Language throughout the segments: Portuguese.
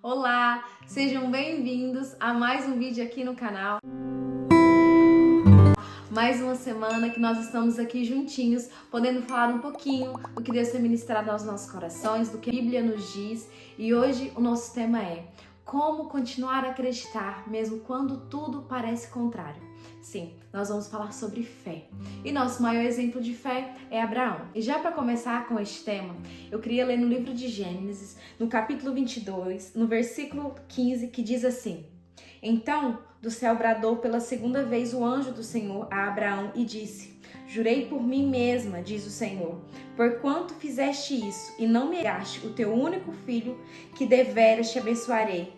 Olá, sejam bem-vindos a mais um vídeo aqui no canal. Mais uma semana que nós estamos aqui juntinhos, podendo falar um pouquinho do que Deus tem ministrado aos nossos corações, do que a Bíblia nos diz. E hoje o nosso tema é como continuar a acreditar mesmo quando tudo parece contrário. Sim, nós vamos falar sobre fé. E nosso maior exemplo de fé é Abraão. E já para começar com este tema, eu queria ler no livro de Gênesis, no capítulo 22, no versículo 15, que diz assim: Então do céu bradou pela segunda vez o anjo do Senhor a Abraão e disse: Jurei por mim mesma, diz o Senhor, porquanto fizeste isso e não me negaste o teu único filho, que deveras te abençoarei.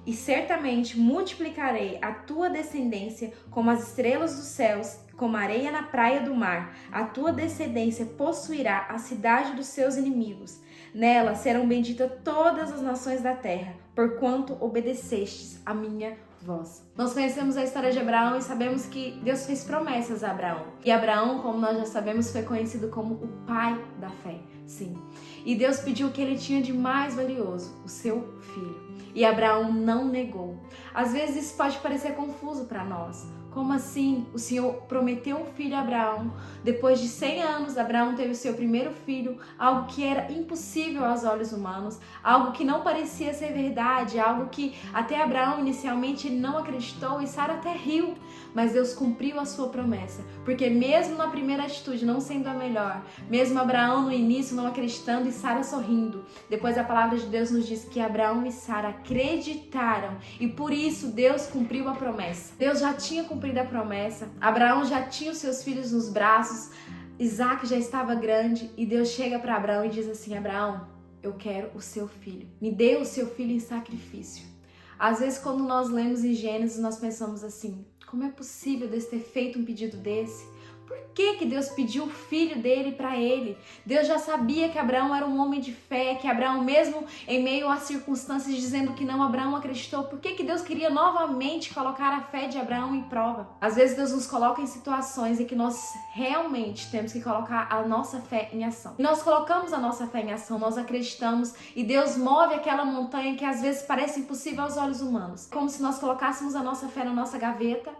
E certamente multiplicarei a tua descendência como as estrelas dos céus, como a areia na praia do mar. A tua descendência possuirá a cidade dos seus inimigos. Nela serão benditas todas as nações da terra, porquanto obedecestes a minha voz. Nós conhecemos a história de Abraão e sabemos que Deus fez promessas a Abraão. E Abraão, como nós já sabemos, foi conhecido como o pai da fé. Sim. E Deus pediu o que ele tinha de mais valioso, o seu filho. E Abraão não negou. Às vezes isso pode parecer confuso para nós. Como assim? O Senhor prometeu um filho a Abraão. Depois de 100 anos, Abraão teve o seu primeiro filho, algo que era impossível aos olhos humanos, algo que não parecia ser verdade, algo que até Abraão inicialmente ele não acreditou e Sara até riu. Mas Deus cumpriu a sua promessa, porque mesmo na primeira atitude não sendo a melhor, mesmo Abraão no início não acreditando e Sara sorrindo, depois a palavra de Deus nos diz que Abraão e Sara acreditaram e por isso Deus cumpriu a promessa. Deus já tinha cumprido a promessa, Abraão já tinha os seus filhos nos braços, Isaac já estava grande e Deus chega para Abraão e diz assim: Abraão, eu quero o seu filho, me dê o seu filho em sacrifício. Às vezes quando nós lemos em Gênesis nós pensamos assim: como é possível Deus ter feito um pedido desse? Por que Deus pediu o filho dele para ele? Deus já sabia que Abraão era um homem de fé, que Abraão, mesmo em meio às circunstâncias dizendo que não, Abraão acreditou. Por que Deus queria novamente colocar a fé de Abraão em prova? Às vezes Deus nos coloca em situações em que nós realmente temos que colocar a nossa fé em ação. E nós colocamos a nossa fé em ação, nós acreditamos e Deus move aquela montanha que às vezes parece impossível aos olhos humanos. Como se nós colocássemos a nossa fé na nossa gaveta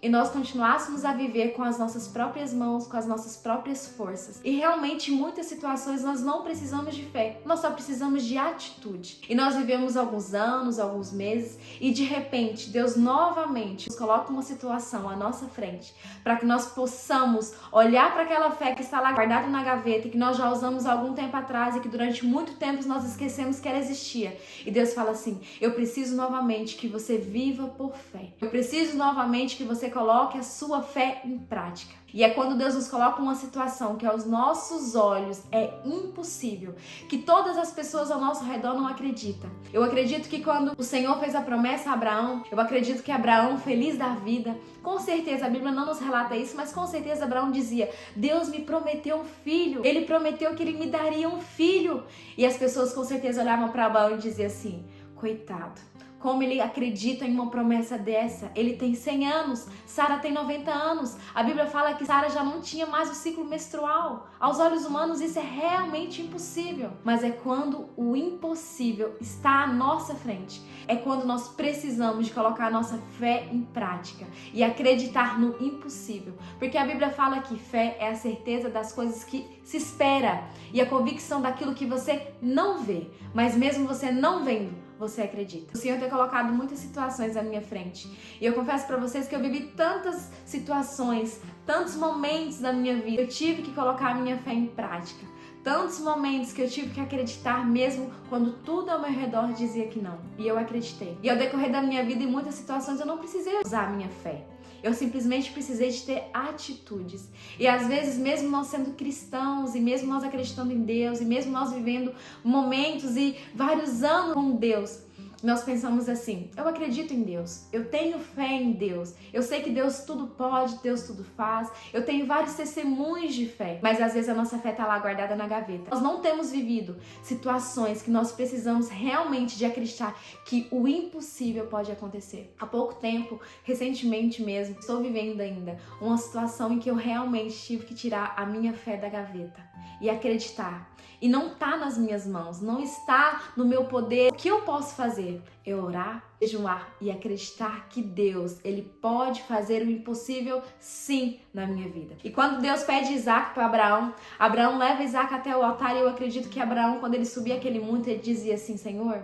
e nós continuássemos a viver com as nossas próprias mãos, com as nossas próprias forças. E realmente, em muitas situações, nós não precisamos de fé, nós só precisamos de atitude. E nós vivemos alguns anos, alguns meses, e de repente, Deus novamente nos coloca uma situação à nossa frente, para que nós possamos olhar para aquela fé que está lá guardada na gaveta, e que nós já usamos há algum tempo atrás, e que durante muito tempo nós esquecemos que ela existia. E Deus fala assim: eu preciso novamente que você viva por fé. Eu preciso novamente que você coloque a sua fé em prática. E é quando Deus nos coloca uma situação que aos nossos olhos é impossível, que todas as pessoas ao nosso redor não acreditam. Eu acredito que quando o Senhor fez a promessa a Abraão, eu acredito que Abraão, feliz da vida, com certeza, a Bíblia não nos relata isso, mas com certeza Abraão dizia: Deus me prometeu um filho, ele prometeu que ele me daria um filho. E as pessoas com certeza olhavam para Abraão e diziam assim: coitado, como ele acredita em uma promessa dessa? Ele tem 100 anos, Sara tem 90 anos. A Bíblia fala que Sara já não tinha mais o ciclo menstrual. Aos olhos humanos isso é realmente impossível. Mas é quando o impossível está à nossa frente. É quando nós precisamos de colocar a nossa fé em prática e acreditar no impossível. Porque a Bíblia fala que fé é a certeza das coisas que se espera e a convicção daquilo que você não vê. Mas mesmo você não vendo, você acredita. O Senhor tem colocado muitas situações à minha frente. E eu confesso para vocês que eu vivi tantas situações, tantos momentos da minha vida. Eu tive que colocar a minha fé em prática. Tantos momentos que eu tive que acreditar mesmo quando tudo ao meu redor dizia que não. E eu acreditei. E ao decorrer da minha vida, em muitas situações, eu não precisei usar a minha fé. Eu simplesmente precisei de ter atitudes. E às vezes, mesmo nós sendo cristãos, e mesmo nós acreditando em Deus, e mesmo nós vivendo momentos e vários anos com Deus, nós pensamos assim: eu acredito em Deus, eu tenho fé em Deus, eu sei que Deus tudo pode, Deus tudo faz, eu tenho vários testemunhos de fé, mas às vezes a nossa fé está lá guardada na gaveta. Nós não temos vivido situações que nós precisamos realmente de acreditar que o impossível pode acontecer. Há pouco tempo, recentemente mesmo, estou vivendo ainda uma situação em que eu realmente tive que tirar a minha fé da gaveta e acreditar. E não está nas minhas mãos, não está no meu poder. O que eu posso fazer? fazer é orar, jejuar e acreditar que Deus, Ele pode fazer o impossível sim na minha vida. E quando Deus pede Isaac para Abraão, Abraão leva Isaac até o altar e eu acredito que Abraão, quando ele subia aquele monte, ele dizia assim: Senhor,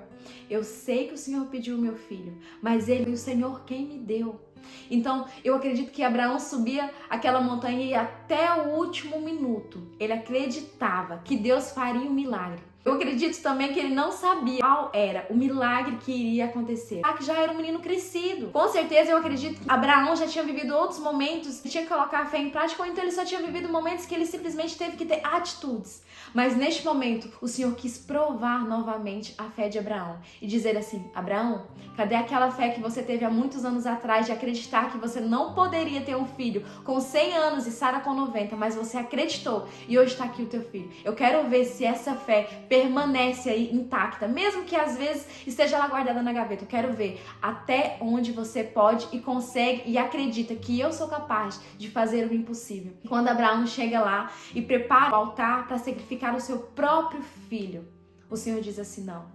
eu sei que o Senhor pediu o meu filho, mas ele e o Senhor quem me deu. Então, eu acredito que Abraão subia aquela montanha e até o último minuto ele acreditava que Deus faria um milagre. Eu acredito também que ele não sabia qual era o milagre que iria acontecer. Isaac já era um menino crescido. Com certeza eu acredito que Abraão já tinha vivido outros momentos que tinha que colocar a fé em prática, ou então ele só tinha vivido momentos que ele simplesmente teve que ter atitudes. Mas neste momento, o Senhor quis provar novamente a fé de Abraão e dizer assim: Abraão, cadê aquela fé que você teve há muitos anos atrás de acreditar que você não poderia ter um filho com 100 anos e Sara com 90, mas você acreditou e hoje está aqui o teu filho. Eu quero ver se essa fé permanece aí intacta, mesmo que às vezes esteja lá guardada na gaveta. Eu quero ver até onde você pode e consegue e acredita que eu sou capaz de fazer o impossível. Quando Abraão chega lá e prepara o altar para sacrificar o seu próprio filho, o Senhor diz assim: não,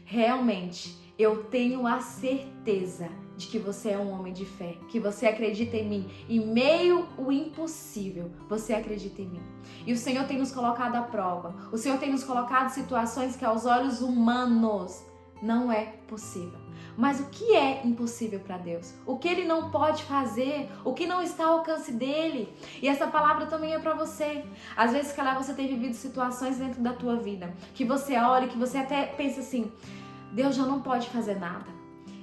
realmente eu tenho a certeza de que você é um homem de fé, que você acredita em mim, em meio ao impossível, você acredita em mim. E o Senhor tem nos colocado à prova, o Senhor tem nos colocado situações que aos olhos humanos não é possível. Mas o que é impossível para Deus? O que Ele não pode fazer? O que não está ao alcance dEle? E essa palavra também é para você. Às vezes, calhar, você tem vivido situações dentro da tua vida que você olha, que você até pensa assim: Deus já não pode fazer nada.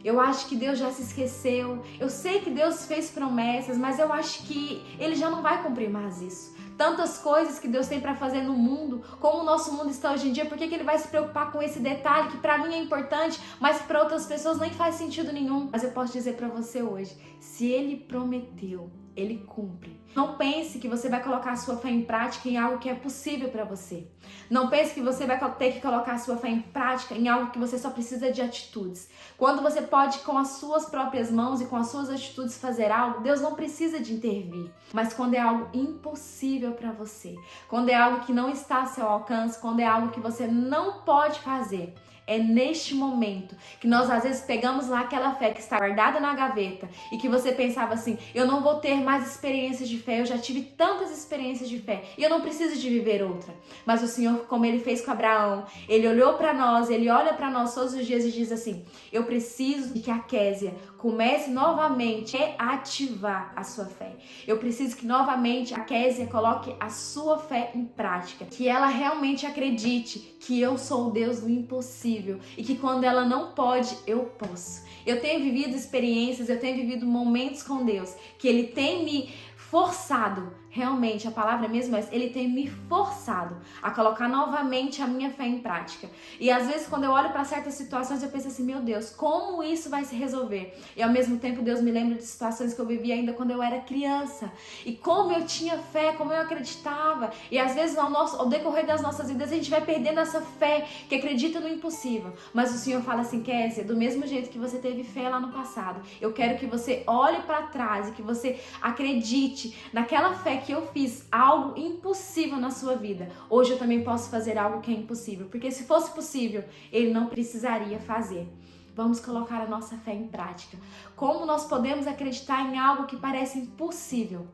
Eu acho que Deus já se esqueceu. Eu sei que Deus fez promessas, mas eu acho que Ele já não vai cumprir mais isso. Tantas coisas que Deus tem para fazer no mundo, como o nosso mundo está hoje em dia, por que Ele vai se preocupar com esse detalhe que para mim é importante, mas para outras pessoas nem faz sentido nenhum? Mas eu posso dizer para você hoje, se Ele prometeu, Ele cumpre. Não pense que você vai colocar a sua fé em prática em algo que é possível para você. Não pense que você vai ter que colocar a sua fé em prática em algo que você só precisa de atitudes. Quando você pode, com as suas próprias mãos e com as suas atitudes, fazer algo, Deus não precisa de intervir. Mas quando é algo impossível para você, quando é algo que não está ao seu alcance, quando é algo que você não pode fazer, é neste momento que nós às vezes pegamos lá aquela fé que está guardada na gaveta e que você pensava assim: eu não vou ter mais experiências de fé, eu já tive tantas experiências de fé e eu não preciso de viver outra. Mas o Senhor, como Ele fez com Abraão, Ele olhou para nós, Ele olha para nós todos os dias e diz assim: eu preciso que a Késia comece novamente a ativar a sua fé. Eu preciso que novamente a Késia coloque a sua fé em prática, que ela realmente acredite que eu sou o Deus do impossível e que quando ela não pode, eu posso. Eu tenho vivido experiências, eu tenho vivido momentos com Deus que Ele tem me forçado, realmente, a palavra mesmo é, Ele tem me forçado a colocar novamente a minha fé em prática. E às vezes quando eu olho para certas situações eu penso assim: meu Deus, como isso vai se resolver? E ao mesmo tempo Deus me lembra de situações que eu vivi ainda quando eu era criança. E como eu tinha fé, como eu acreditava. E às vezes ao decorrer das nossas vidas a gente vai perdendo essa fé que acredita no impossível. Mas o Senhor fala assim: Késia, do mesmo jeito que você teve fé lá no passado, eu quero que você olhe para trás e que você acredite naquela fé que eu fiz algo impossível na sua vida. Hoje eu também posso fazer algo que é impossível, porque se fosse possível, Ele não precisaria fazer. Vamos colocar a nossa fé em prática. Como nós podemos acreditar em algo que parece impossível?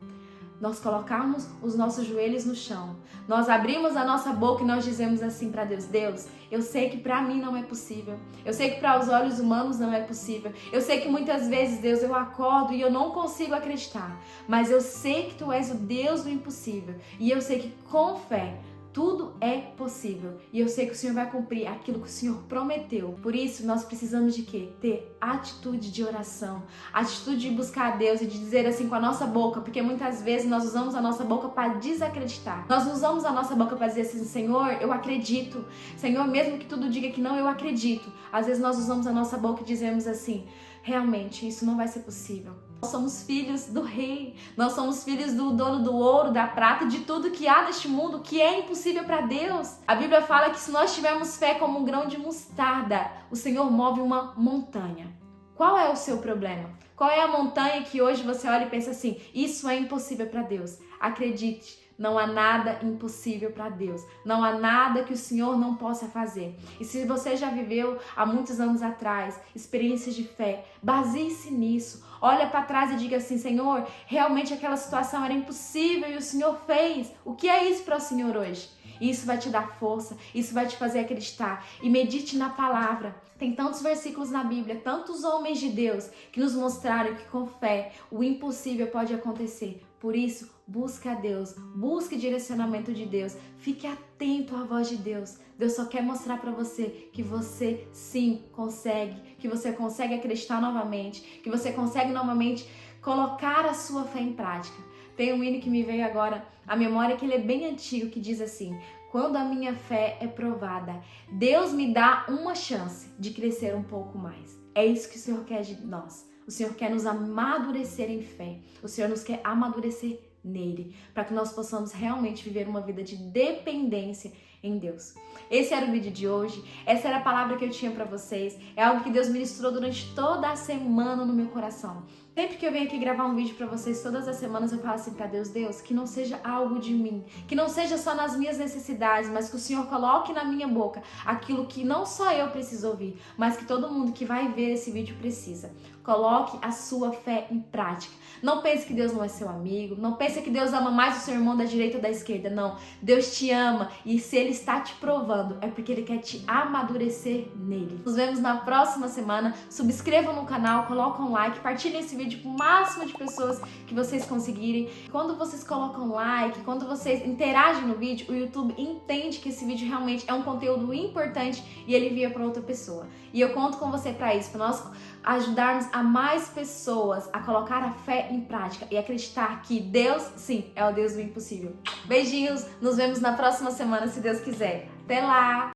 Nós colocarmos os nossos joelhos no chão, nós abrimos a nossa boca e nós dizemos assim para Deus: Deus, eu sei que para mim não é possível, eu sei que para os olhos humanos não é possível, eu sei que muitas vezes, Deus, eu acordo e eu não consigo acreditar, mas eu sei que Tu és o Deus do impossível e eu sei que com fé tudo é possível. E eu sei que o Senhor vai cumprir aquilo que o Senhor prometeu. Por isso, nós precisamos de quê? Ter atitude de oração. Atitude de buscar a Deus e de dizer assim com a nossa boca. Porque muitas vezes nós usamos a nossa boca para desacreditar. Nós não usamos a nossa boca para dizer assim: Senhor, eu acredito. Senhor, mesmo que tudo diga que não, eu acredito. Às vezes nós usamos a nossa boca e dizemos assim: realmente, isso não vai ser possível. Nós somos filhos do Rei, nós somos filhos do dono do ouro, da prata, de tudo que há neste mundo, que é impossível para Deus. A Bíblia fala que se nós tivermos fé como um grão de mostarda, o Senhor move uma montanha. Qual é o seu problema? Qual é a montanha que hoje você olha e pensa assim: isso é impossível para Deus? Acredite, Não há nada impossível para Deus. Não há nada que o Senhor não possa fazer. E se você já viveu há muitos anos atrás experiências de fé, baseie-se nisso. Olha para trás e diga assim: Senhor, realmente aquela situação era impossível e o Senhor fez. O que é isso para o Senhor hoje? Isso vai te dar força, isso vai te fazer acreditar. E medite na palavra. Tem tantos versículos na Bíblia, tantos homens de Deus que nos mostraram que com fé o impossível pode acontecer. Por isso, busque a Deus, busque direcionamento de Deus, fique atento à voz de Deus. Deus só quer mostrar para você que você sim consegue, que você consegue acreditar novamente, que você consegue novamente colocar a sua fé em prática. Tem um hino que me veio agora à memória, que ele é bem antigo, que diz assim: quando a minha fé é provada, Deus me dá uma chance de crescer um pouco mais. É isso que o Senhor quer de nós. O Senhor quer nos amadurecer em fé. O Senhor nos quer amadurecer nele, para que nós possamos realmente viver uma vida de dependência em Deus. Esse era o vídeo de hoje, essa era a palavra que eu tinha para vocês, é algo que Deus ministrou durante toda a semana no meu coração. Sempre que eu venho aqui gravar um vídeo para vocês, todas as semanas eu falo assim para Deus: Deus, que não seja algo de mim, que não seja só nas minhas necessidades, mas que o Senhor coloque na minha boca aquilo que não só eu preciso ouvir, mas que todo mundo que vai ver esse vídeo precisa. Coloque a sua fé em prática. Não pense que Deus não é seu amigo, não pense que Deus ama mais o seu irmão da direita ou da esquerda, não. Deus te ama e se Ele está te provando, é porque Ele quer te amadurecer nele. Nos vemos na próxima semana. Subscrevam no canal, colocam um like, partilhem esse vídeo com o máximo de pessoas que vocês conseguirem. Quando vocês colocam like, quando vocês interagem no vídeo, o YouTube entende que esse vídeo realmente é um conteúdo importante e ele envia para outra pessoa. E eu conto com você para isso, para nós ajudarmos a mais pessoas a colocar a fé em prática e acreditar que Deus, sim, é o Deus do impossível. Beijinhos, nos vemos na próxima semana, se Deus quiser. Até lá!